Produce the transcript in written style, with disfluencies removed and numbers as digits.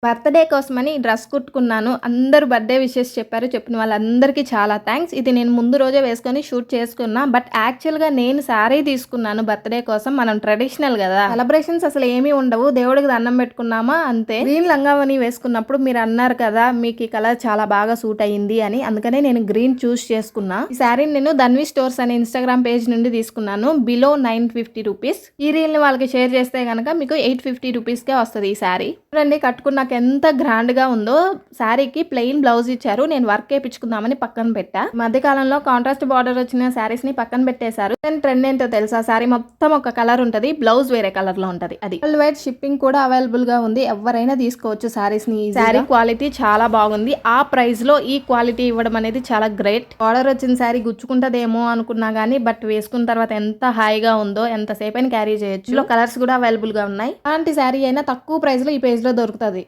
Birthday కోసమని ఈ dress కుట్టుకున్నాను. అందరూ బర్త్‌డే విషెస్ చెప్పారు. చెప్పిన వాళ్ళందరికీ చాలా థాంక్స్. ఇది నేను ముందు రోజే వేసుకొని షూట్ చేసుకున్నా. బట్ యాక్చువల్‌గా నేను శారీ తీసుకున్నాను బర్త్‌డే కోసం. మనం ట్రెడిషనల్ గదా! సెలబ్రేషన్స్ అసలు ఏమీ ఉండవు. దేవుడికి దండం పెట్టుకున్నామా అంతే. గ్రీన్ లంగావోణి వేసుకున్నప్పుడు మీరు అన్నారు కదా! మీకు ఈ కలర్ చాలా బాగా సూట్ అయ్యింది అని. అందుకనే నేను గ్రీన్ చూస్ చేసుకున్నా. ఈ శారీని నేను ధన్వి స్టోర్స్ అనే ఇన్‌స్టాగ్రామ్ పేజ్ నుండి తీసుకున్నాను. Below 950 rupees. ఈ రీల్‌ని వాళ్ళకి షేర్ చేస్తే గనక మీకు 850 రూపీస్‌కే వస్తది ఈ శారీ. చూడండి కట్టుకున్నాక ఎంత గ్రాండ్‌గా ఉందో. శారీకి ప్లెయిన్ బ్లౌజ్ ఇచ్చారు. నేను వర్క్ ఏపిచ్చుకుందామని పక్కన పెట్టా. ఈ మధ్య కాలంలో కాంట్రాస్ట్ బార్డర్ వచ్చిన శారీస్‌ని పక్కన పెట్టేశారు. కానీ ట్రెండ్ ఏంటో తెలుసా? శారీ మొత్తం ఒక కలర్ ఉంటది. బ్లౌజ్ వేరే కలర్‌లో ఉంటది. అది వరల్డ్ వైడ్ షిప్పింగ్ కూడా అవైలబుల్‌గా ఉంది. ఎవరైనా తీసుకోవచ్చు శారీస్‌ని ఈజీగా. శారీ క్వాలిటీ చాలా బాగుంది. ఆ ప్రైస్‌లో ఈ క్వాలిటీ ఇవ్వడం అనేది చాలా గ్రేట్. బార్డర్ వచ్చిన శారీ గుచ్చుకుంటదేమో అనుకున్నా గానీ బట్ వేసుకున్న తర్వాత ఎంత హాయిగా ఉందో, ఎంతసేపైనా క్యారీ చేయొచ్చు. ఇందులో కలర్స్ కూడా అవైలబుల్‌గా ఉన్నాయి. అలాంటి శారీ అయినా తక్కువ ప్రైస్‌లో ఈ పేజ్‌లో దొరుకుతది.